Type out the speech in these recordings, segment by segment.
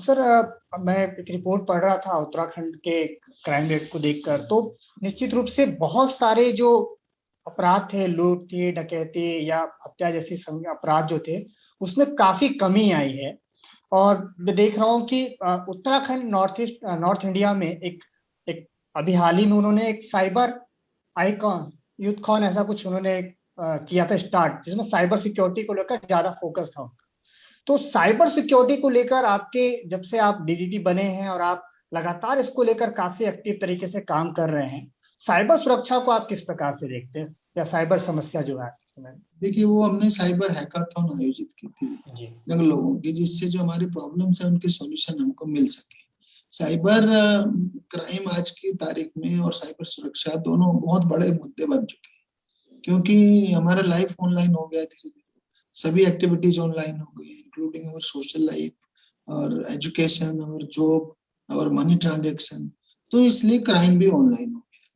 Sir मैं एक report पढ़ रहा था उत्तराखंड के क्राइम रेट को देखकर। तो निश्चित रूप से बहुत सारे जो अपराध थे, लूट थी, डकैती या हत्या जैसी अपराध जो थे, उसमें काफी कमी आई है। और मैं देख रहा हूँ कि उत्तराखंड नॉर्थ इंडिया में एक एक अभी हाल ही में उन्होंने एक साइबर आइकॉन यूथकॉन ऐसा कुछ उन्होंने किया था स्टार्ट, जिसमें साइबर सिक्योरिटी को लेकर ज्यादा फोकस था। तो साइबर सिक्योरिटी को लेकर आपके, जब से आप डीजीपी बने हैं और आप लगातार इसको लेकर काफी एक्टिव तरीके से काम कर रहे हैं, साइबर सुरक्षा को आप किस प्रकार से देखते हैं, या साइबर समस्या जो है आज के समय में? देखिए, वो हमने साइबर हैकाथॉन आयोजित की थी जी। जब लोगों की, जिससे जो हमारी प्रॉब्लम्स है उनके सॉल्यूशन हमको मिल सके। साइबर क्राइम आज की तारीख में और साइबर सुरक्षा दोनों बहुत बड़े मुद्दे बन चुके हैं, क्योंकि हमारा लाइफ ऑनलाइन हो गया, धीरे धीरे सभी एक्टिविटीज ऑनलाइन हो गई, इंक्लूडिंग अवर सोशल लाइफ और एजुकेशन और जॉब और मनी ट्रांजेक्शन। तो इसलिए क्राइम भी ऑनलाइन हो गया।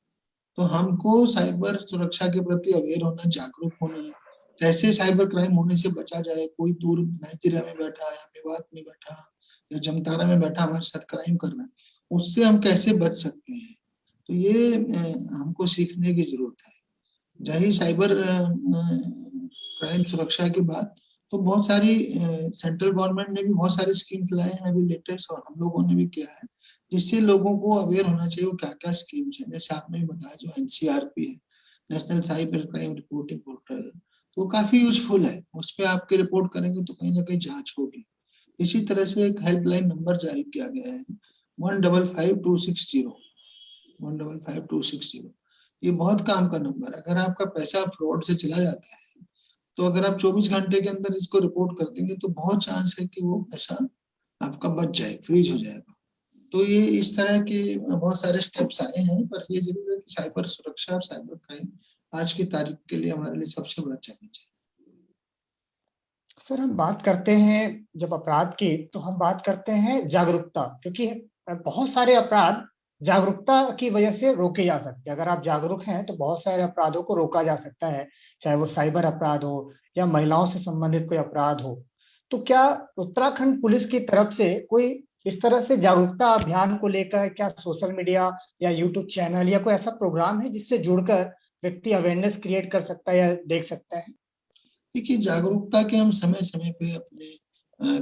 तो हमको साइबर सुरक्षा के प्रति अवेयर होना, जागरूक होना है, कैसे साइबर क्राइम होने से बचा जाए। कोई दूर नाइजीरिया में बैठा है, मेवात में बैठा या जमतारा में बैठा हमारे साथ क्राइम कर रहा है, उससे हम कैसे बच सकते हैं। तो ये हमको सीखने की जरूरत है। जही साइबर क्राइम सुरक्षा की बात, तो बहुत सारी सेंट्रल गवर्नमेंट ने भी बहुत सारी स्कीम्स लाए हैं अभी लेटेस्ट, और हम लोगों ने भी किया है, जिससे लोगों को अवेयर होना चाहिए वो क्या क्या स्कीम्स है। जैसे आपने बताया जो एनसीआरपी है, national cyber crime reporting portal, तो वो काफी यूजफुल है। उस पर आपके रिपोर्ट करेंगे तो कहीं ना कहीं जांच होगी। इसी तरह से एक हेल्पलाइन नंबर जारी किया गया है, 155260, 155260। ये बहुत काम का नंबर है। अगर आपका पैसा फ्रॉड से चला जाता है, तो अगर आप 24 घंटे के अंदर इसको रिपोर्ट कर देंगे तो बहुत चांस है कि वो पैसा आपका बच जाए, फ्रीज हो जाएगा। तो ये इस तरह के बहुत सारे स्टेप्स आए हैं, पर ये जरूर है कि साइबर सुरक्षा और साइबर क्राइम आज की तारीख के लिए हमारे लिए सबसे बड़ा चैलेंज है। सर, हम बात करते हैं जब अपराध की, तो हम बात करते हैं जागरूकता, क्योंकि बहुत सारे अपराध जागरूकता की वजह से रोके जा सकते हैं। अगर आप जागरूक हैं तो बहुत सारे अपराधों को रोका जा सकता है, चाहे वो साइबर अपराध हो या महिलाओं से संबंधित कोई अपराध हो। तो क्या उत्तराखंड पुलिस की तरफ से कोई इस तरह से जागरूकता अभियान को लेकर क्या सोशल मीडिया या यूट्यूब चैनल या कोई ऐसा प्रोग्राम है जिससे जुड़कर व्यक्ति अवेयरनेस क्रिएट कर सकता है या देख सकता है? देखिए, जागरूकता के हम समय समय पे अपने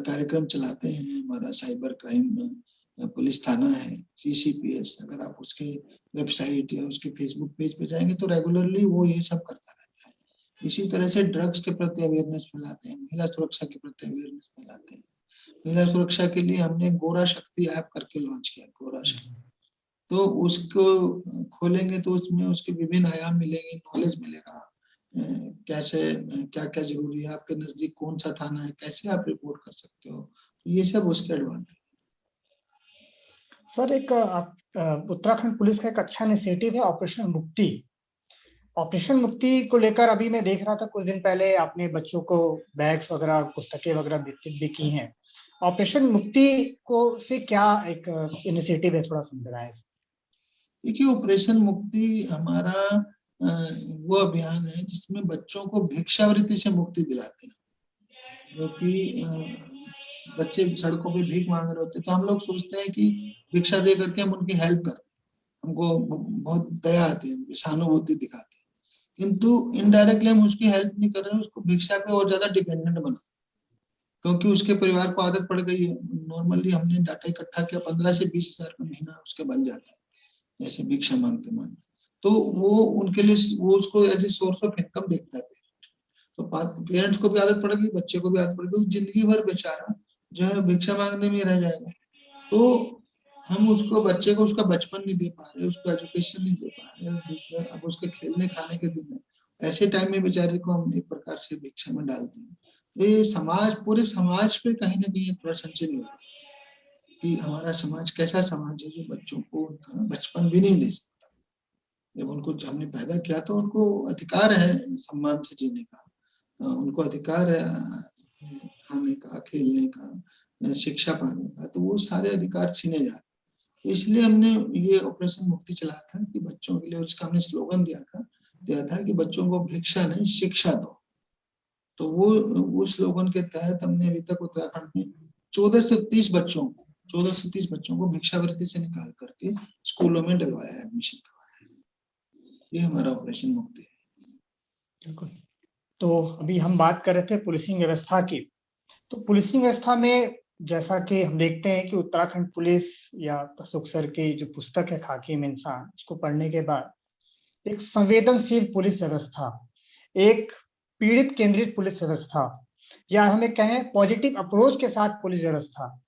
कार्यक्रम चलाते हैं। हमारा साइबर क्राइम पुलिस थाना है, सीसीपीएस, अगर आप उसके वेबसाइट या उसके फेसबुक पेज पे जाएंगे तो रेगुलरली वो ये सब करता रहता है। इसी तरह से ड्रग्स के प्रति अवेयरनेस फैलाते हैं, महिला सुरक्षा के प्रति अवेयरनेस फैलाते हैं। महिला सुरक्षा के लिए हमने गोरा शक्ति ऐप करके लॉन्च किया, गोरा शक्ति। तो उसको खोलेंगे तो उसमें उसके विभिन्न आयाम मिलेंगे, नॉलेज मिलेगा, कैसे क्या क्या जरूरी है, आपके नजदीक कौन सा थाना है, कैसे आप रिपोर्ट कर सकते हो। तो ये सब उसके एडवांटेज। सर, एक उत्तराखंड पुलिस का एक अच्छा इनिशिएटिव है ऑपरेशन मुक्ति। ऑपरेशन मुक्ति को लेकर अभी मैं देख रहा था, कुछ दिन पहले आपने बच्चों को बैग्स वगैरह, पुस्तकें वगैरह वितरित भी की हैं। ऑपरेशन मुक्ति को से क्या एक इनिशिएटिव है, थोड़ा समझाएं। देखिए, ऑपरेशन मुक्ति हमारा वो अभियान है जिसमें बच्चों को भिक्षावृत्ति से मुक्ति दिलाते हैं। जो कि बच्चे सड़कों पे भीख मांग रहे होते हैं, तो हम लोग सोचते हैं कि भिक्षा दे करके हम उनकी हेल्प कर रहे हैं, हमको बहुत दया आती है, सहानुभूति दिखाते हैं। किंतु इनडायरेक्टली हम उसकी हेल्प नहीं कर रहे हैं, उसको भिक्षा पे और ज्यादा डिपेंडेंट बना, क्योंकि उसके परिवार को आदत पड़ गई है। नॉर्मली हमने डाटा इकट्ठा किया, 15 से 20 हजार का महीना उसके बन जाता है, जैसे भिक्षा मांगते मांगते। तो वो उनके लिए वो उसको as a source of income देखता है। तो पेरेंट्स को भी आदत पड़ गई, बच्चे को भी आदत पड़ गई, जिंदगी भर बेचारा जो है भिक्षा मांगने में रह जाएगा। तो हम उसको, बच्चे को उसका बचपन नहीं दे पा रहे, उसको एजुकेशन नहीं दे पा रहे, अब उसके खेलने खाने के दिन है, ऐसे टाइम में बेचारे को हम एक प्रकार से भिक्षा में डालते हैं। तो ये समाज, पूरे समाज पे कहीं ना कहीं एक थोड़ा संशय मिलता है कि हमारा समाज कैसा समाज है जो बच्चों को उनका बचपन भी नहीं दे सकता। जब उनको हमने पैदा किया तो उनको अधिकार है सम्मान से जीने का, उनको अधिकार है खाने का, खेलने का, शिक्षा पाने का, तो वो सारे अधिकार छीने जा रहे। तो इसलिए हमने ये ऑपरेशन मुक्ति चलाया था कि बच्चों के लिए, उसका हमने स्लोगन दिया था कि बच्चों को भिक्षा नहीं शिक्षा दो। तो वो स्लोगन के तहत हमने अभी तक उत्तराखंड में 14 से 30 बच्चों को 14 से 30 बच्चों को भिक्षावृत्ति से निकाल करके स्कूलों में डलवाया, एडमिशन करवाया। ये हमारा ऑपरेशन मुक्ति है। बिल्कुल। तो अभी हम बात कर रहे थे पुलिसिंग व्यवस्था की। तो पुलिसिंग व्यवस्था में जैसा कि हम देखते हैं कि उत्तराखंड पुलिस या अशोक सर की जो पुस्तक है खाकी में इंसान, उसको पढ़ने के बाद एक संवेदनशील पुलिस व्यवस्था, एक पीड़ित केंद्रित पुलिस व्यवस्था, या हमें कहें पॉजिटिव अप्रोच के साथ पुलिस व्यवस्था,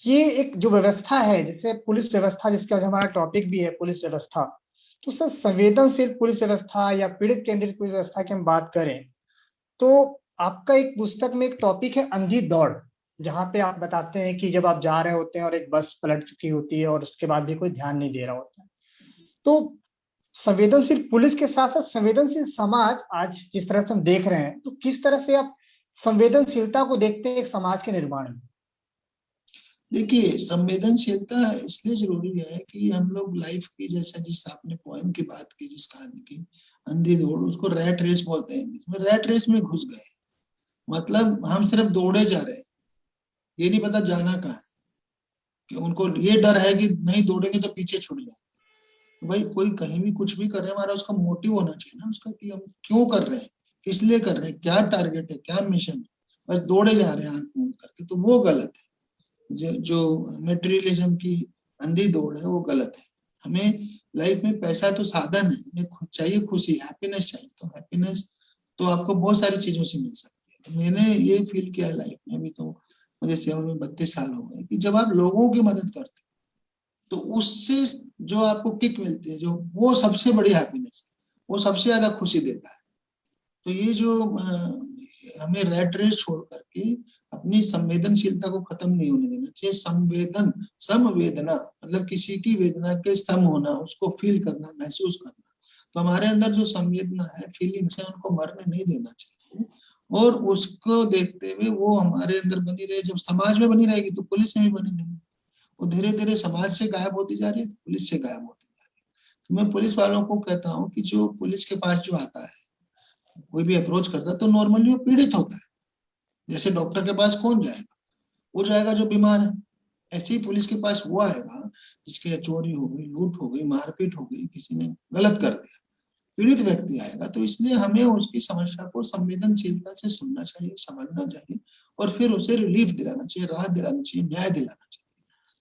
ये एक जो व्यवस्था है, जैसे पुलिस व्यवस्था जिसका हमारा टॉपिक भी है पुलिस व्यवस्था, तो सर संवेदनशील पुलिस व्यवस्था या पीड़ित केंद्रित पुलिस व्यवस्था की हम बात करें तो आपका एक पुस्तक में एक टॉपिक है अंधी दौड़, जहां पे आप बताते हैं कि जब आप जा रहे होते हैं और एक बस पलट चुकी होती है और उसके बाद भी कोई ध्यान नहीं दे रहा होता है। तो संवेदनशील पुलिस के साथ साथ संवेदनशील समाज आज जिस तरह से हम देख रहे हैं, तो किस तरह से आप संवेदनशीलता को देखते हैं एक समाज के निर्माण में? देखिए, संवेदनशीलता इसलिए जरूरी है कि हम लोग लाइफ की, जैसा जिस आपने पोएम की बात की, जिस कहानी की अंधी दौड़, उसको रैट रेस बोलते हैं। इसमें रैट रेस में घुस गए, मतलब हम सिर्फ दौड़े जा रहे हैं, ये नहीं पता जाना कहाँ है। कि उनको ये डर है कि नहीं दौड़ेंगे तो पीछे छूट जाए। तो भाई कोई कहीं भी कुछ भी कर रहे हैं, हमारा उसका मोटिव होना चाहिए ना, उसका कि हम क्यों कर रहे हैं, किस लिए कर रहे हैं, क्या टारगेट है, क्या मिशन है। बस दौड़े जा रहे हैं आंख मूंद करके, तो वो गलत है। जो मेटेरियलिज्म की अंधी दौड़ है वो गलत है। हमें लाइफ में पैसा तो साधन है, हमें चाहिए खुशी, हैप्पीनेस चाहिए। तो हैप्पीनेस तो आपको बहुत सारी चीजों से मिल सकती है। तो मैंने ये फील किया लाइफ में, अभी तो मुझे सेवा में 32 साल हो गए, कि जब आप लोगों की मदद करते तो उससे जो आपको किक मिलती है, जो वो सबसे बड़ी हैप्पीनेस है, वो सबसे ज्यादा खुशी देता है। तो ये जो हमें रेट रेस छोड़ करके अपनी संवेदनशीलता को खत्म नहीं होने देना चाहिए। समवेदना मतलब किसी की वेदना के सम होना, उसको फील करना, महसूस करना। तो हमारे अंदर जो संवेदना है, फीलिंग्स है, उनको मरने नहीं देना चाहिए, और उसको देखते हुए वो हमारे अंदर बनी रहे। जब समाज में बनी रहेगी तो पुलिस में भी बनी रहेगी। वो धीरे धीरे समाज से गायब होती जा रही है, तो पुलिस से गायब होती जा रही है। तो मैं पुलिस वालों को कहता हूँ कि जो पुलिस के पास जो आता है, कोई भी अप्रोच करता है, तो नॉर्मली वो पीड़ित होता है। जैसे डॉक्टर के पास कौन जाएगा, वो जाएगा जो बीमार है। ऐसे ही पुलिस के पास वो आएगा जिसके चोरी हो गई, लूट हो गई, मारपीट हो गई, किसी ने गलत कर दिया, पीड़ित व्यक्ति आएगा। तो इसलिए हमें उसकी समस्या को संवेदनशीलता से सुनना चाहिए, समझना चाहिए, और फिर उसे रिलीफ दिलाना चाहिए, राहत दिलाना चाहिए, न्याय दिलाना चाहिए।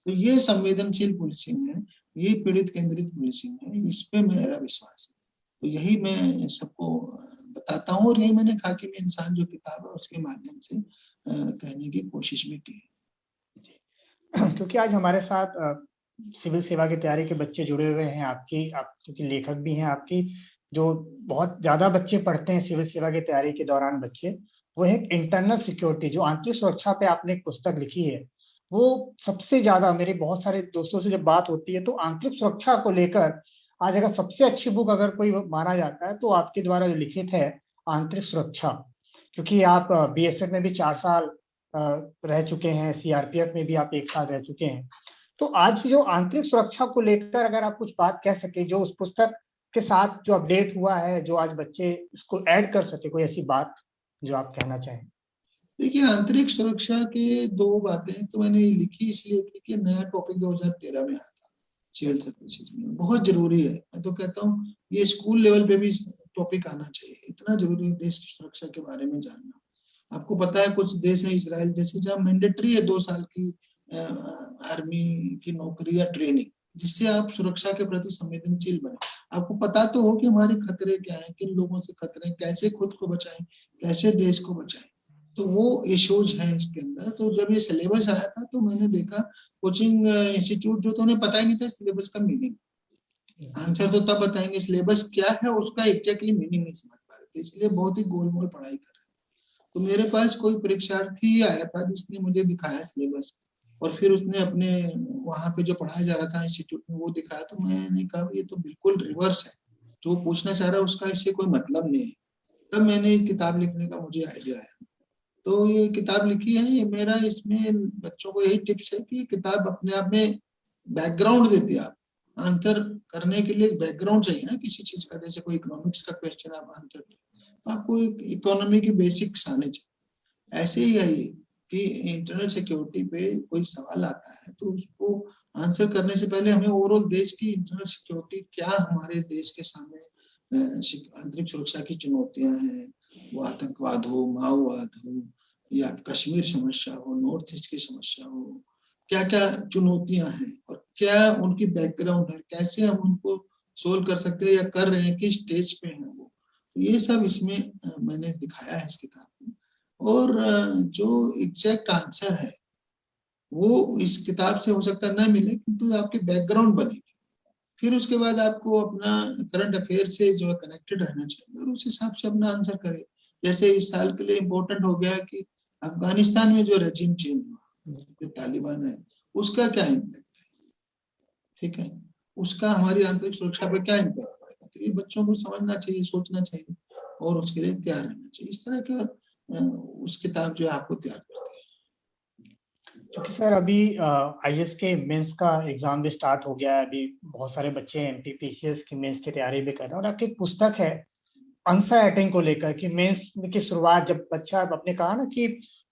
तो ये संवेदनशील पुलिसिंग है, ये पीड़ित केंद्रित पुलिसिंग है, इस पे मेरा विश्वास है। तो यही मैं सबको बताता हूँ, और यही मैंने खाकी में इंसान जो किताब है उसके माध्यम से कहने की कोशिश भी की है। क्योंकि आज हमारे साथ सिविल सेवा की तैयारी के बच्चे जुड़े हुए हैं, आप क्योंकि लेखक भी हैं आपकी, जो बहुत ज्यादा बच्चे पढ़ते हैं सिविल सेवा की तैयारी के दौरान बच्चे, वो है इंटरनल सिक्योरिटी, जो आंतरिक सुरक्षा पे आपने एक पुस्तक लिखी है। वो सबसे ज्यादा मेरे बहुत सारे दोस्तों से जब बात होती है तो आंतरिक सुरक्षा को लेकर आज अगर सबसे अच्छी बुक अगर कोई माना जाता है तो आपके द्वारा जो लिखित है आंतरिक सुरक्षा। क्योंकि आप बीएसएफ में भी 4 साल रह चुके हैं, सीआरपीएफ में भी आप 1 साल रह चुके हैं। तो आज जो आंतरिक सुरक्षा को लेकर अगर आप कुछ बात कह सके जो उस पुस्तक के साथ जो अपडेट हुआ है, जो आज बच्चे इसको ऐड कर सके, कोई ऐसी बात जो आप कहना चाहें। देखिए, आंतरिक सुरक्षा के दो बातें तो मैंने लिखी इसलिए थी कि नया टॉपिक 2013 में आया था सिविल सर्विसेज में, बहुत जरूरी है। मैं तो कहता हूँ ये स्कूल लेवल पे भी टॉपिक आना चाहिए, इतना जरूरी है देश की सुरक्षा के बारे में जानना। आपको पता है कुछ देश है, इसराइल जैसे, जहाँ मैंडेटरी है 2 साल की आर्मी की नौकरी या ट्रेनिंग, जिससे आप सुरक्षा के प्रति संवेदनशील बने। आपको पता तो हो कि हमारे खतरे क्या है, किन लोगों से खतरे, कैसे खुद को बचाएं, कैसे देश को बचाएं। तो वो इश्यूज है इसके अंदर। तो जब ये सिलेबस आया था तो मैंने देखा कोचिंग इंस्टीट्यूट जो, तो उन्हें पता ही नहीं था सिलेबस का मीनिंग। आंसर तो तब बताएंगे, सिलेबस क्या है उसका एग्जैक्टली मीनिंग नहीं समझ पा रहे थे, इसलिए बहुत ही गोलमोल पढ़ाई कर रहे थे। तो मेरे पास कोई परीक्षार्थी आया था जिसने मुझे दिखाया सिलेबस, और फिर उसने अपने वहां पे जो पढ़ाया जा रहा था इंस्टीट्यूट में वो दिखाया। तो मैंने कहा ये तो बिल्कुल रिवर्स है, जो पूछना चाह रहा है उसका इससे कोई मतलब नहीं है। तब मैंने किताब लिखने का मुझे आइडिया आया। तो ये किताब लिखी है, ये मेरा इसमें बच्चों को यही टिप्स है कि किताब अपने आप में बैकग्राउंड देती है। आप आंसर करने के लिए बैकग्राउंड चाहिए ना किसी चीज का, जैसे कोई इकोनॉमिक्स का क्वेश्चन आप आंसर करें, आपको एक इकोनॉमी की बेसिक्स आने चाहिए। ऐसे ही है ये, कि इंटरनल सिक्योरिटी पे कोई सवाल आता है तो उसको आंसर करने से पहले हमें ओवरऑल देश की इंटरनल सिक्योरिटी, क्या हमारे देश के सामने आंतरिक सुरक्षा की चुनौतियां हैं, वो आतंकवाद हो, माओवाद हो, या कश्मीर समस्या हो, नॉर्थ ईस्ट की समस्या हो, क्या क्या चुनौतियां हैं और क्या उनकी बैकग्राउंड है, कैसे हम उनको सोल्व कर सकते हैं या कर रहे हैं, किस स्टेज पे हैं वो, ये सब इसमें मैंने दिखाया है इस किताब में। और जो एग्जैक्ट आंसर है वो इस किताब से हो सकता है ना मिले, किंतु आपकी बैकग्राउंड बनेगी, फिर उसके बाद आपको अपना करंट अफेयर से जो है कनेक्टेड रहना चाहिए और उस हिसाब से अपना आंसर करें। जैसे इस साल के लिए इम्पोर्टेंट हो गया कि अफगानिस्तान में जो रेजिम चेंज हुआ, जो तालिबान है, उसका क्या इम्पैक्ट है, ठीक है, उसका हमारी आंतरिक सुरक्षा पर क्या इम्पैक्ट पड़ेगा, तो ये बच्चों को समझना चाहिए, सोचना चाहिए और उसके लिए तैयार रहना चाहिए। इस तरह का उस किताब जो है आपको तैयार करती है। क्योंकि सर अभी आईएएस के मेंस का एग्जाम भी स्टार्ट हो गया है, अभी बहुत सारे बच्चे एमपीपीसीएस की मेंस की तैयारी भी कर रहे हैं, और आपकी एक पुस्तक है आंसर राइटिंग को लेकर कि मेंस की शुरुआत, जब बच्चा, आपने कहा ना कि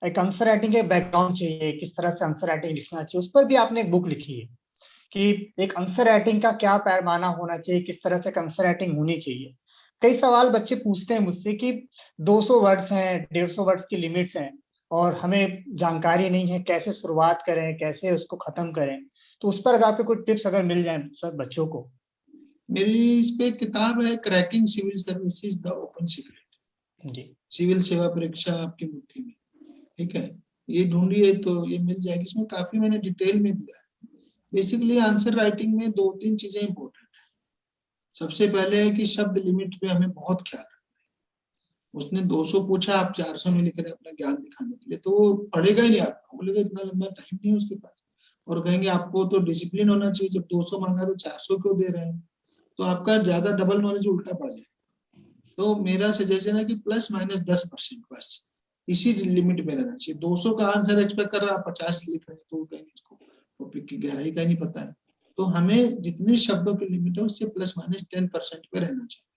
एक आंसर राइटिंग के बैकग्राउंड चाहिए, किस तरह से आंसर राइटिंग लिखना चाहिए, उस पर भी आपने एक बुक लिखी है कि एक आंसर राइटिंग का क्या पैमाना होना चाहिए, किस तरह से आंसर राइटिंग होनी चाहिए। कई सवाल बच्चे पूछते हैं मुझसे कि 200 वर्ड्स हैं, 150 वर्ड्स की लिमिट्स हैं, और हमें जानकारी नहीं है कैसे शुरुआत करें, कैसे उसको खत्म करें। तो उस पर अगर आपके कुछ टिप्स अगर मिल जाए सब बच्चों को। मेरी इस पे किताब है, cracking civil services the open secret, जी। सिविल सेवा परीक्षा आपकी मुट्ठी में, ठीक है, ये ढूंढिए तो ये मिल जाएगी। इसमें काफी मैंने डिटेल में दिया है। बेसिकली आंसर राइटिंग में 2-3 चीजें इंपॉर्टेंट है। सबसे पहले है कि शब्द लिमिट पे हमें बहुत ख्याल रखना है। उसने 200 पूछा, आप 400 में लिख रहे हैं अपना ज्ञान दिखाने के लिए, तो वो पढ़ेगा ही नहीं, आपको बोलेगा इतना लंबा टाइम नहीं है उसके पास, और कहेंगे आपको तो डिसिप्लिन होना चाहिए, जब 200 मांगा तो 400 क्यों दे रहे हैं, तो आपका ज्यादा डबल नॉलेज उल्टा पड़ जाएगा। तो मेरा सजेशन है कि +-10% बस इसी लिमिट में रहना चाहिए। 200 का आंसर एक्सपेक्ट कर रहा है, आप 50 लिख रहे हैं, तो कहेंगे इसको टॉपिक की गहराई का नहीं पता है। तो हमें जितनी शब्दों की लिमिट है उससे +-10% पे रहना चाहिए।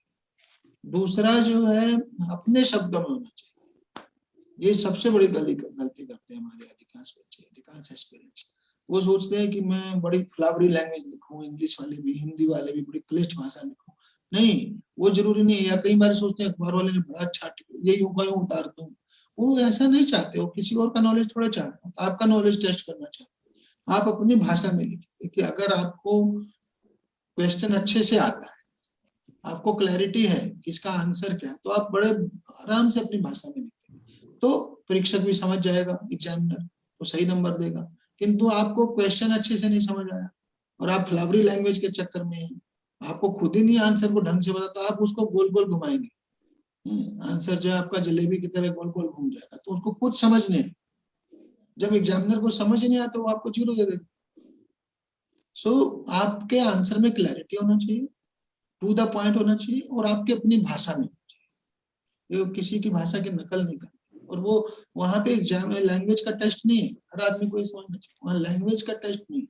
दूसरा जो है, अपने शब्दों में होना चाहिए। ये सबसे बड़ी गलती करते हैं हमारे अधिकांश बच्चे, अधिकांश एस्पिरेंट्स। वो सोचते हैं कि मैं बड़ी फ्लावरी लैंग्वेज लिखूं, इंग्लिश वाले भी, हिंदी वाले भी बड़ी क्लिष्ट भाषा लिखूं। नहीं, वो जरूरी नहीं है। या कई बार सोचते हैं अखबार वाले ने बड़ा अच्छा ये यूं का यूं उतार दूं, वो ऐसा नहीं चाहते, वो किसी और का नॉलेज थोड़ा चाहते हैं, आपका नॉलेज टेस्ट करना चाहते हैं। आप अपनी भाषा में लिखिए कि अगर आपको क्वेश्चन अच्छे से आता है, आपको क्लैरिटी है कि इसका आंसर क्या है, तो आप बड़े आराम से अपनी भाषा में लिखते, तो परीक्षक भी समझ जाएगा, एग्जामिनर तो सही नंबर देगा। किंतु आपको क्वेश्चन अच्छे से नहीं समझ आया और आप फ्लावरी लैंग्वेज के चक्कर में हैं, आपको खुद ही नहीं आंसर को ढंग से पता, तो आप उसको गोल गोल घुमाएंगे, आंसर जो है आपका जलेबी की तरह गोल गोल घूम जाएगा, तो उसको कुछ समझ नहीं है। जब एग्जामिनर को समझ नहीं आता, वो आपको 0 दे देगा। सो आपके आंसर में क्लैरिटी होना चाहिए, टू द पॉइंट होना चाहिए, और आपकी अपनी भाषा में होना चाहिए। ये किसी की भाषा की नकल नहीं करनी। और वो वहां पे एग्जाम में लैंग्वेज का टेस्ट नहीं है, हर आदमी को ये समझना चाहिए, वहां लैंग्वेज का टेस्ट नहीं है।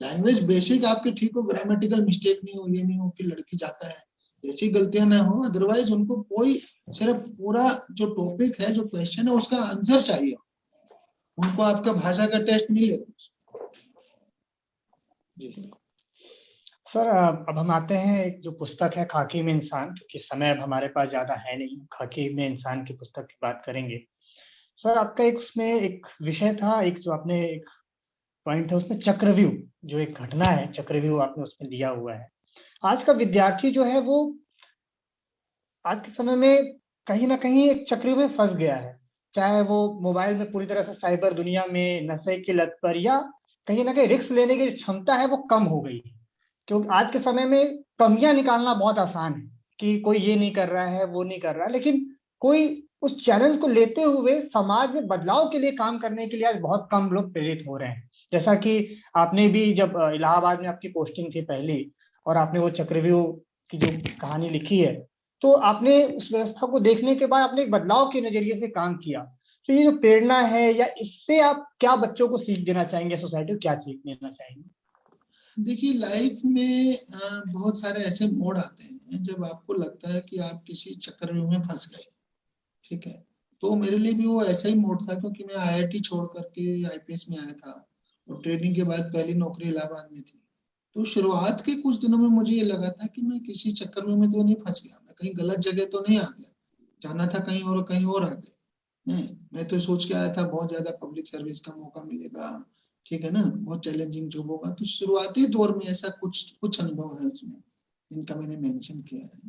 लैंग्वेज बेसिक आपकी ठीक हो, ग्रामेटिकल मिस्टेक नहीं हो, ये नहीं हो कि लड़की जाता है, ऐसी गलतियां ना हो, अदरवाइज उनको कोई, सिर्फ पूरा जो टॉपिक है, जो क्वेश्चन है, उसका आंसर चाहिए। उनको आपका भाषा का टेस्ट नहीं लेगा। जी। सर अब हम आते हैं, एक जो पुस्तक है खाकी में इंसान, क्योंकि समय अब हमारे पास ज्यादा है नहीं, खाकी में इंसान की पुस्तक की बात करेंगे। सर आपका एक उसमें एक विषय था, एक जो आपने एक पॉइंट है उसमें चक्रव्यूह, जो एक घटना है चक्रव्यूह आपने उसमें दिया हुआ है। आज का विद्यार्थी जो है वो आज के समय में कहीं ना कहीं एक चक्र में फंस गया है, चाहे वो मोबाइल में पूरी तरह से, साइबर दुनिया में, नशे की लत पर, या कहीं ना कहीं रिस्क लेने की जो क्षमता है वो कम हो गई है। क्योंकि आज के समय में कमियां निकालना बहुत आसान है कि कोई ये नहीं कर रहा है, वो नहीं कर रहा है, लेकिन कोई उस चैलेंज को लेते हुए समाज में बदलाव के लिए काम करने के लिए आज बहुत कम लोग प्रेरित हो रहे हैं। जैसा कि आपने भी जब इलाहाबाद में आपकी पोस्टिंग थी पहली, और आपने वो चक्रव्यूह की जो कहानी लिखी है, तो आपने उस व्यवस्था को देखने के बाद आपने एक बदलाव के नजरिए से काम किया। तो ये जो प्रेरणा है, या इससे आप क्या बच्चों को सीख देना चाहेंगे, सोसाइटी को क्या सीख देना चाहेंगे? देखिए, लाइफ में बहुत सारे ऐसे मोड़ आते हैं जब आपको लगता है कि आप किसी चक्रव्यूह में फंस गए, ठीक है, तो मेरे लिए भी वो ऐसा ही मोड था, क्योंकि मैं आईआईटी छोड़ करके आईपीएस में आया था और ट्रेनिंग के बाद पहली नौकरी इलाहाबाद में थी। तो शुरुआत के कुछ दिनों में मुझे ये लगा था कि मैं किसी चक्कर में तो नहीं फंस गया, मैं कहीं गलत जगह तो नहीं आ गया, जाना था कहीं और कहीं और आ गया। मैं तो सोच के आया था बहुत ज्यादा पब्लिक सर्विस का मौका मिलेगा, ठीक है ना, बहुत चैलेंजिंग जॉब होगा। तो शुरुआती दौर में ऐसा कुछ कुछ अनुभव है उसमें जिनका मैंने मेंशन किया है,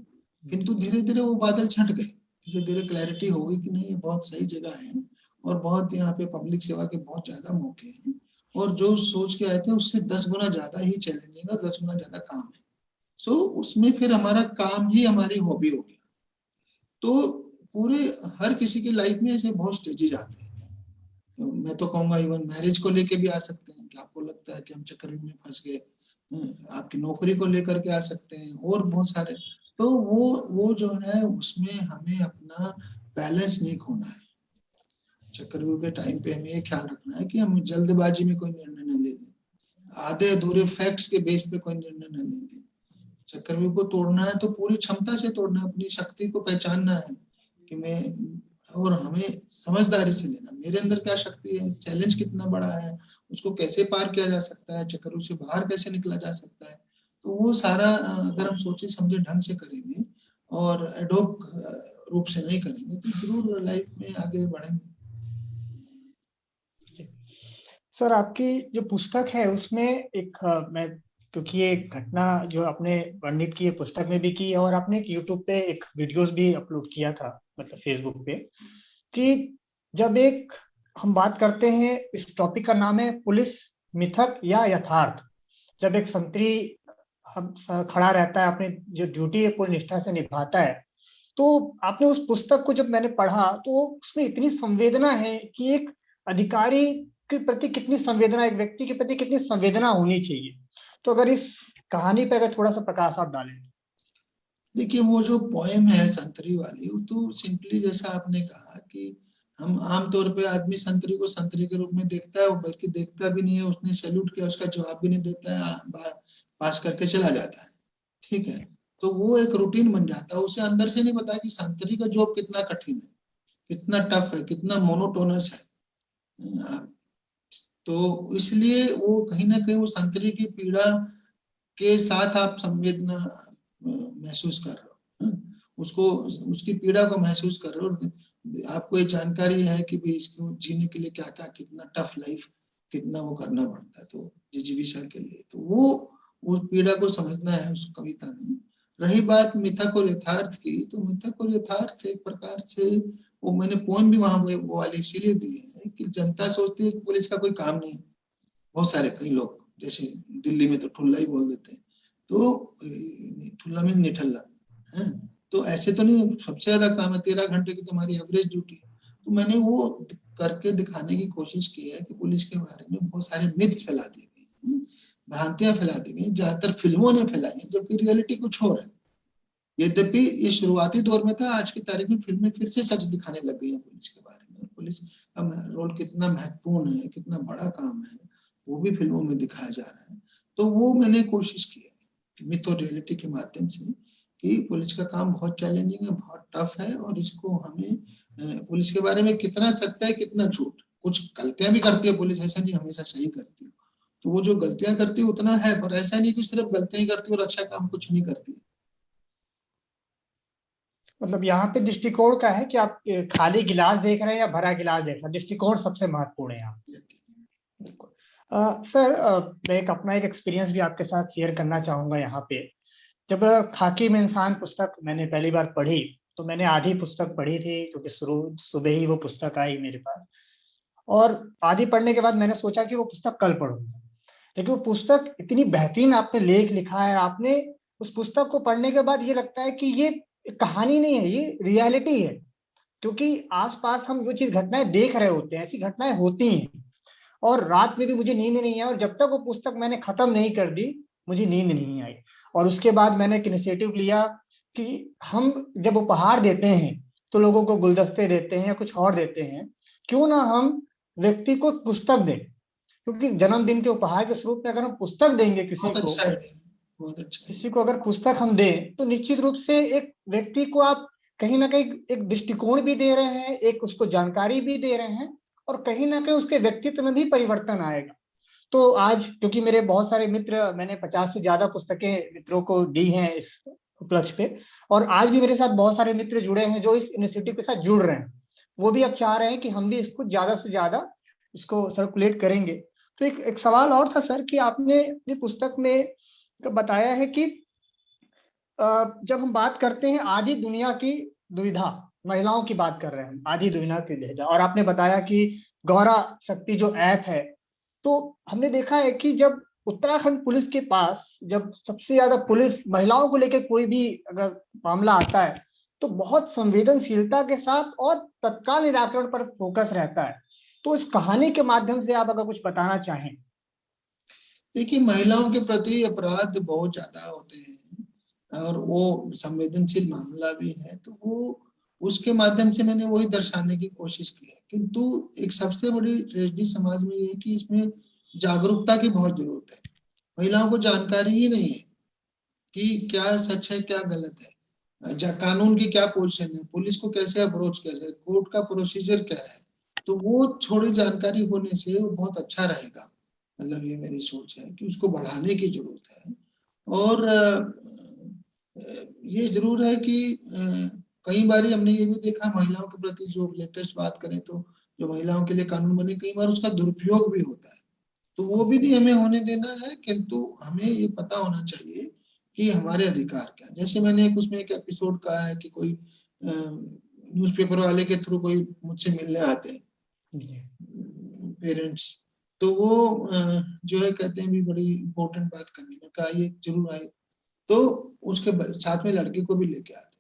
किंतु धीरे धीरे वो बादल छंट गए, धीरे धीरे क्लैरिटी हो गई कि नहीं ये बहुत सही जगह है और बहुत यहाँ पे पब्लिक सेवा के बहुत ज्यादा मौके हैं, और जो सोच के आए थे उससे 10 गुना ज्यादा ही चैलेंजिंग और 10 गुना ज्यादा काम है। सो उसमें फिर हमारा काम ही हमारी हॉबी हो गया। तो पूरे हर किसी की लाइफ में ऐसे बहुत स्टेजेस आते हैं। तो मैं तो कहूंगा इवन मैरिज को लेके भी आ सकते हैं कि आपको लगता है कि हम चक्कर में फंस गए, आपकी नौकरी को लेकर के आ सकते हैं और बहुत सारे। तो वो जो है उसमें हमें अपना बैलेंस नहीं खोना है। चक्रव्यूह के टाइम पे हमें ये ख्याल रखना है कि हम जल्दबाजी में कोई निर्णय न ले लें, आधे अधूरे फैक्ट्स के बेस पे कोई निर्णय न ले लें। चक्रव्यूह को तोड़ना है तो पूरी क्षमता से तोड़ना है, अपनी शक्ति को पहचानना है कि मैं, और हमें समझदारी से लेना मेरे अंदर क्या शक्ति है, चैलेंज कितना बड़ा है, उसको कैसे पार किया जा सकता है, चक्रव्यूह से बाहर कैसे निकला जा सकता है। तो वो सारा अगर हम सोचे समझे ढंग से करेंगे और एडोक रूप से नहीं करेंगे तो जरूर लाइफ में आगे बढ़ेंगे। सर आपकी जो पुस्तक है उसमें एक मैं, क्योंकि ये घटना जो आपने वर्णित की है पुस्तक में भी की है और आपने एक यूट्यूब पे एक वीडियोस भी अपलोड किया था, मतलब फेसबुक पे, कि जब एक हम बात करते हैं, इस टॉपिक का नाम है पुलिस मिथक या यथार्थ। जब एक संतरी खड़ा रहता है, अपनी जो ड्यूटी है पूरी निष्ठा से निभाता है, तो आपने उस पुस्तक को जब मैंने पढ़ा तो उसमें इतनी संवेदना है कि एक अधिकारी के प्रति कितनी संवेदना, एक व्यक्ति के प्रति कितनी संवेदना होनी चाहिए। तो अगर इस कहानी पे अगर थोड़ा सा प्रकाश आप डालें। देखिए वो जो पोएम है संतरी वाली, वो तो सिंपली जैसा आपने कहा कि हम आमतौर पे आदमी संतरी को संतरी के रूप में देखता है, वो बल्कि देखता भी नहीं है, उसने सैल्यूट किया उसका जवाब भी नहीं देता है, पास करके चला जाता है, ठीक है। तो वो एक रूटीन बन जाता है, उसे अंदर से नहीं पता कि संतरी का जॉब कितना कठिन है, कितना टफ है, कितना मोनोटोनस है। तो इसलिए वो कहीं ना कहीं वो संतरी की पीड़ा के साथ आप संवेदना महसूस कर रहे हो, उसको, उसकी पीड़ा को महसूस कर रहे हो, आपको ये जानकारी है कि भाई इसको जीने के लिए क्या क्या कितना टफ लाइफ कितना वो करना पड़ता है, तो जिजीविका के लिए, तो वो उस पीड़ा को समझना है उस कविता में। रही बात मिथक और यथार्थ की, तो मिथक और यथार्थ एक प्रकार से वो मैंने पोएम भी वहां वो वाली इसीलिए दी है कि जनता सोचती है कि पुलिस का कोई काम नहीं है। बहुत सारे कई लोग जैसे दिल्ली में तो ठुल्ला ही बोल देते हैं, तो ठुल्ला में निठल्ला है, तो ऐसे तो नहीं, सबसे ज्यादा काम है, 13 घंटे की तुम्हारी एवरेज ड्यूटी है। तो मैंने वो करके दिखाने की कोशिश की है कि पुलिस के बारे में बहुत सारे मिथ्स फैला दिए गए, भ्रांतियां फैला दी गई, ज्यादातर फिल्मों ने फैलाई है, जबकि रियलिटी कुछ और है। यद्यपि ये शुरुआती दौर में था, आज की तारीख में फिल्में फिर से सच दिखाने लग गई है पुलिस के बारे में, पुलिस का रोल कितना महत्वपूर्ण है, कितना बड़ा काम है, वो भी फिल्मों में दिखाया जा रहा है। तो वो मैंने कोशिश की है मिथ और रियलिटी के माध्यम से कि पुलिस का काम बहुत चैलेंजिंग है, बहुत टफ है, और इसको हमें पुलिस के बारे में कितना सत्य है कितना झूठ, कुछ गलतियां भी करती है पुलिस, ऐसा नहीं हमेशा सही करती है, तो वो जो गलतियां करती है उतना है, पर ऐसा नहीं कि सिर्फ गलतियां ही करती है और अच्छा काम कुछ नहीं करती है। मतलब यहाँ पे दृष्टिकोण का है कि आप खाली गिलास देख रहे हैं या भरा गिलास देख रहे हैं, दृष्टिकोण सबसे महत्वपूर्ण है यहाँ। बिल्कुल। सर, मैं अपना एक एक्सपीरियंस भी आपके साथ शेयर करना चाहूंगा यहाँ पे। जब खाकी में इंसान पुस्तक मैंने पहली बार पढ़ी, तो मैंने आधी पुस्तक पढ़ी थी क्योंकि शुरू सुबह ही वो पुस्तक आई मेरे पास, और आधी पढ़ने के बाद मैंने सोचा कि वो पुस्तक कल पढ़ूंगा। लेकिन वो पुस्तक इतनी बेहतरीन आपने लेख लिखा है, आपने उस पुस्तक को पढ़ने के बाद ये लगता है कि ये कहानी नहीं है, ये रियलिटी है। क्योंकि आसपास हम जो चीज घटनाएं देख रहे होते हैं, ऐसी घटनाएं होती हैं। और रात में भी मुझे नींद नहीं आई, और जब तक वो पुस्तक मैंने खत्म नहीं कर दी मुझे नींद नहीं आई। और उसके बाद मैंने एक इनिशिएटिव लिया कि हम जब उपहार देते हैं तो लोगों को गुलदस्ते देते हैं या कुछ और देते हैं, क्यों ना हम व्यक्ति को पुस्तक दें। क्योंकि जन्मदिन के उपहार के स्वरूप में अगर हम पुस्तक देंगे किसी बहुत को, अच्छा है, बहुत अच्छा है। किसी को अगर पुस्तक हम दें तो निश्चित रूप से एक व्यक्ति को आप कहीं ना कहीं एक दृष्टिकोण भी दे रहे हैं, एक उसको जानकारी भी दे रहे हैं, और कहीं ना कहीं उसके व्यक्तित्व में भी परिवर्तन आएगा। तो आज क्योंकि मेरे बहुत सारे मित्र, मैंने 50 से ज्यादा पुस्तकें मित्रों को दी हैं इस उपलक्ष्य पे, और आज भी मेरे साथ बहुत सारे मित्र जुड़े हैं जो इस इनिशिएटिव के साथ जुड़ रहे हैं। वो भी अब चाह रहे हैं कि हम भी इसको ज्यादा से ज्यादा इसको सर्कुलेट करेंगे। तो एक सवाल और था सर, कि आपने अपनी पुस्तक में बताया है कि जब हम बात करते हैं आधी दुनिया की दुविधा, महिलाओं की बात कर रहे हैं हम, आधी दुनिया की दुविधा, और आपने बताया कि गौरा शक्ति जो ऐप है, तो हमने देखा है कि जब उत्तराखंड पुलिस के पास जब सबसे ज्यादा पुलिस महिलाओं को लेकर कोई भी अगर मामला आता है तो बहुत संवेदनशीलता के साथ और तत्काल निराकरण पर फोकस रहता है। तो इस कहानी के माध्यम से आप अगर कुछ बताना चाहें। देखिए, महिलाओं के प्रति अपराध बहुत ज्यादा होते हैं और वो संवेदनशील मामला भी है, तो वो उसके माध्यम से मैंने वही दर्शाने की कोशिश की है। किंतु एक सबसे बड़ी ट्रेजेडी समाज में ये है कि इसमें जागरूकता की बहुत जरूरत है। महिलाओं को जानकारी ही नहीं है कि क्या सच है क्या गलत है, कानून की क्या पोजीशन है, पुलिस को कैसे अप्रोच किया जाए, कोर्ट का प्रोसीजर क्या है। तो वो थोड़ी जानकारी होने से वो बहुत अच्छा रहेगा। मतलब ये मेरी सोच है कि उसको बढ़ाने की जरूरत है। और ये जरूर है कि कई बार हमने ये भी देखा, महिलाओं के प्रति जो लेटेस्ट बात करें तो जो महिलाओं के लिए कानून बने, कई बार उसका दुरुपयोग भी होता है। तो वो भी नहीं हमें होने देना है, किंतु हमें ये पता होना चाहिए कि हमारे अधिकार क्या है। जैसे मैंने उसमें एक एपिसोड कहा है कि कोई न्यूज़पेपर वाले के थ्रू कोई मुझसे मिलने आते हैं पेरेंट्स, तो वो जो है कहते हैं भी बड़ी इंपॉर्टेंट बात करनी है, कहा ये जरूर आए, तो उसके साथ में लड़के को भी लेके आते हैं।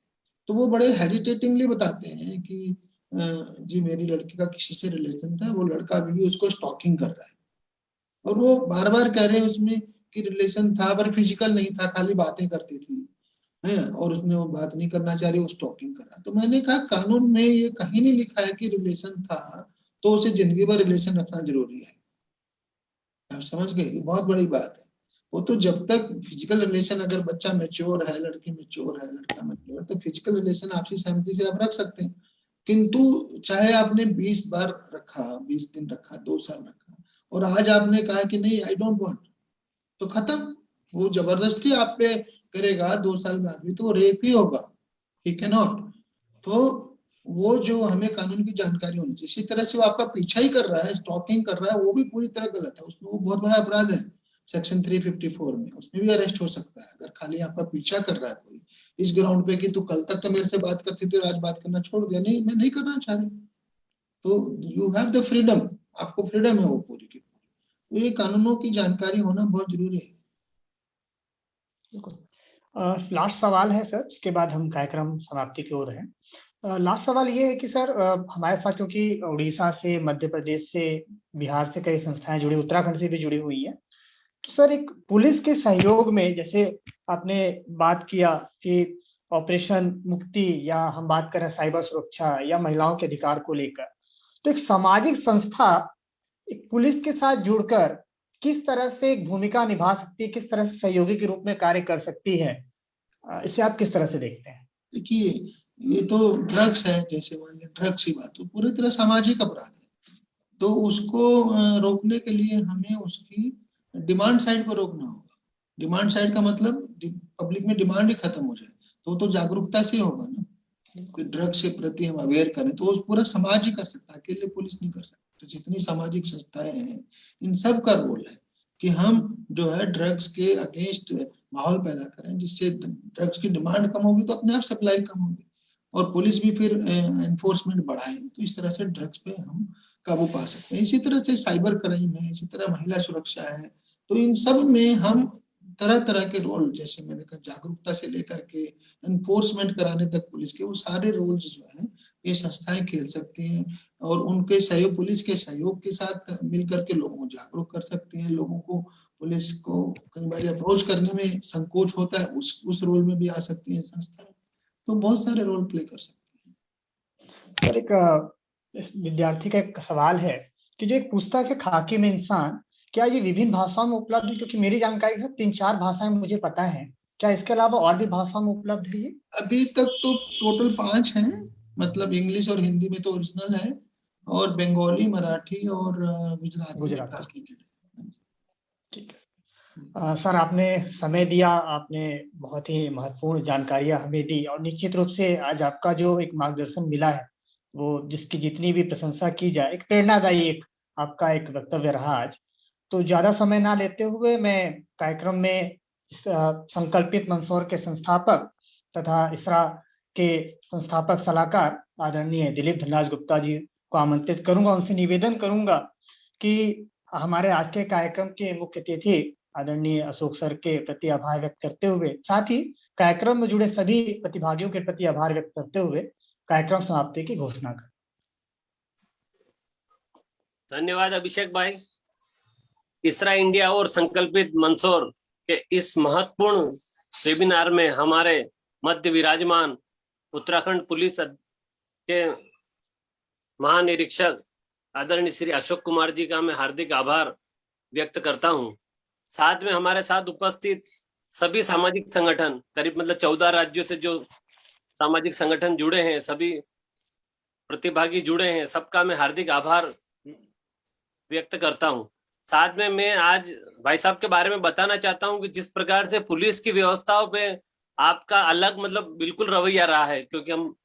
तो वो बड़े हेजिटेटिंगली बताते हैं कि जी मेरी लड़की का किसी से रिलेशन था, वो लड़का अभी भी उसको स्टॉकिंग कर रहा है। और वो बार बार कह रहे हैं उसमें कि रिलेशन था पर फिजिकल नहीं था, खाली बातें करती थी है, और उसने वो बात नहीं करना चाह रही, वो स्टॉकिंग कर रहा। तो मैंने कहा कानून में ये कहीं नहीं लिखा है कि रिलेशन था तो उसे जिंदगी भर रिलेशन रखना जरूरी है। आप समझ गए, ये बहुत बड़ी बात है। वो तो जब तक फिजिकल रिलेशन, अगर बच्चा मेच्योर है, लड़की मेच्योर है, लड़का मेच्योर है, तो फिजिकल रिलेशन आपसी सहमति से आप रख सकते हैं। किंतु चाहे आपने 20 बार रखा, 20 दिन रखा, 2 साल रखा, और आज आपने कहा कि नहीं आई डोंट वांट, तो खत्म। वो जबरदस्ती आप पे करेगा 2 साल बाद भी, तो वो रेप ही होगा, ही कैन नॉट। तो वो जो हमें कानून की जानकारी होनी चाहिए। इसी तरह से वो आपका पीछा ही कर रहा है, स्टॉकिंग कर रहा है, वो भी पूरी तरह गलत है, उसमें वो बहुत बड़ा अपराध है। सेक्शन 354 में उसमें भी अरेस्ट हो सकता है अगर खाली आपका पीछा कर रहा है कोई इस ग्राउंड पे कि तू कल तक तो मेरे से बात करती थी और आज बात करना छोड़ दिया, नहीं मैं नहीं करना चाह रही, तो यू हैव द फ्रीडम, आपको फ्रीडम है वो पूरी की पूरी। तो ये कानूनों की जानकारी होना बहुत जरूरी है। लास्ट सवाल है सर, उसके बाद हम कार्यक्रम समाप्ति की ओर हैं। लास्ट सवाल ये है कि सर, हमारे साथ क्योंकि उड़ीसा से, मध्य प्रदेश से, बिहार से कई संस्थाएं जुड़ी, उत्तराखंड से भी जुड़ी हुई हैं। तो सर, एक पुलिस के सहयोग में, जैसे आपने बात किया कि ऑपरेशन मुक्ति, या हम बात करें साइबर सुरक्षा या महिलाओं के अधिकार को लेकर, तो एक सामाजिक संस्था एक पुलिस के साथ जुड़कर किस तरह से एक भूमिका निभा सकती है, किस तरह से सहयोगी के रूप में कार्य कर सकती है, इसे आप किस तरह से देखते हैं? देखिए, ये तो ड्रग्स है, जैसे मान लीजिए ड्रग्स की बात, तो पूरी तरह सामाजिक अपराध है। तो उसको रोकने के लिए हमें उसकी डिमांड साइड को रोकना होगा। डिमांड साइड का मतलब पब्लिक में डिमांड ही खत्म हो जाए, तो जागरूकता से होगा ना कि ड्रग्स के प्रति हम अवेयर करें, तो पूरा समाज ही कर सकता है, अकेले पुलिस नहीं कर सकता। तो जितनी सामाजिक संस्थाएं हैं, इन सब का रोल है कि हम जो है ड्रग्स के अगेंस्ट माहौल पैदा करें, जिससे ड्रग्स की डिमांड कम होगी तो अपने आप सप्लाई कम होगी, और पुलिस भी फिर एनफोर्समेंट बढ़ाए, तो इस तरह से ड्रग्स पे हम काबू पा सकते हैं। इसी तरह से साइबर क्राइम है, इसी तरह महिला सुरक्षा है। तो इन सब में हम तरह तरह के रोल, जैसे मैंने कहा जागरूकता से लेकर के एनफोर्समेंट कराने तक पुलिस के, वो सारे रोल्स जो है ये संस्थाएं खेल सकती हैं। और उनके सहयोग, पुलिस के सहयोग के साथ मिलकर के लोगों को जागरूक कर सकती हैं। लोगों को पुलिस को कई बार अप्रोच करने में संकोच होता है, उस रोल में भी आ सकती है संस्थाएं। तो बहुत सारे रोल प्ले कर सकती हैं। सर, एक विद्यार्थी का एक सवाल है कि जो एक पुस्तक है खाकी में इंसान, क्या ये विभिन्न भाषाओं में उपलब्ध है? क्योंकि मेरी जानकारी से 3-4 भाषाएं मुझे पता है क्या इसके अलावा और भी भाषा में उपलब्ध है ये? अभी तक तो टोटल 5 हैं, मतलब इंग्लिश और हिंदी में तो ओरिजिनल है, और बंगाली, मराठी और गुजराती में ट्रांसलेटेड है। ठीक है। सर, आपने समय दिया, आपने बहुत ही महत्वपूर्ण जानकारियां हमें दी, और निश्चित रूप से आज आपका जो एक मार्गदर्शन मिला है, वो जिसकी जितनी भी प्रशंसा की जाए, एक प्रेरणादायी एक आपका एक वक्तव्य रहा आज। तो ज्यादा समय ना लेते हुए मैं कार्यक्रम में इस संकल्पित मंदसौर के संस्थापक तथा इसरा के संस्थापक सलाहकार आदरणीय दिलीप धनराज गुप्ता जी को आमंत्रित करूंगा, उनसे निवेदन करूंगा कि हमारे आज के कार्यक्रम के मुख्य अतिथि आदरणीय अशोक सर के प्रति आभार व्यक्त करते हुए, साथ ही कार्यक्रम में जुड़े सभी प्रतिभागियों के प्रति आभार व्यक्त करते हुए कार्यक्रम समाप्ति की घोषणा करें। धन्यवाद अभिषेक भाई। इसरा इंडिया और संकल्पित मंदसौर के इस महत्वपूर्ण वेबिनार में हमारे मध्य विराजमान उत्तराखंड पुलिस के महानिरीक्षक आदरणीय श्री अशोक कुमार जी का मैं हार्दिक आभार व्यक्त करता हूं। साथ में हमारे साथ उपस्थित सभी सामाजिक संगठन, करीब मतलब 14 राज्यों से जो सामाजिक संगठन जुड़े हैं, सभी प्रतिभागी जुड़े हैं, सबका मैं हार्दिक आभार व्यक्त करता हूं। साथ में मैं आज भाई साहब के बारे में बताना चाहता हूं कि जिस प्रकार से पुलिस की व्यवस्थाओं पे आपका अलग मतलब बिल्कुल रवैया रहा है, क्योंकि हम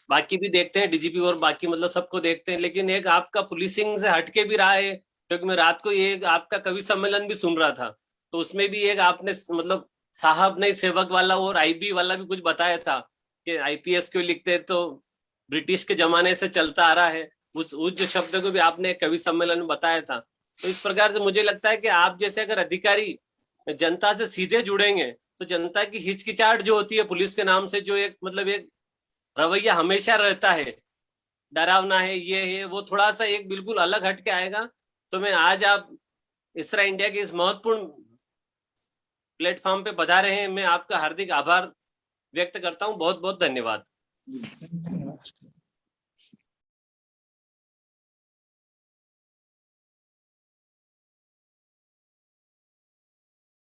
बाकी भी देखते हैं, डीजीपी और बाकी मतलब सबको देखते हैं, लेकिन एक आपका पुलिसिंग से हटके भी रहा है। क्योंकि मैं रात को ये आपका कवि सम्मेलन भी सुन रहा था, तो उसमें भी एक आपने मतलब साहब नहीं सेवक वाला और आईबी वाला भी कुछ बताया था कि आईपीएस क्यों लिखते, तो ब्रिटिश के जमाने से चलता आ रहा है। उस जो शब्द को भी आपने कवि सम्मेलन में बताया था। तो इस प्रकार से मुझे लगता है कि आप जैसे अगर अधिकारी जनता से सीधे जुड़ेंगे तो जनता की हिचकिचाहट जो होती है पुलिस के नाम से, जो एक मतलब एक रवैया हमेशा रहता है, डरावना है, ये है वो, थोड़ा सा एक बिल्कुल अलग हट के आएगा। तो मैं आज आप इसरा इंडिया के इस महत्वपूर्ण प्लेटफॉर्म पे पधारे हैं, मैं आपका हार्दिक आभार व्यक्त करता हूं। बहुत बहुत धन्यवाद। धन्यवाद।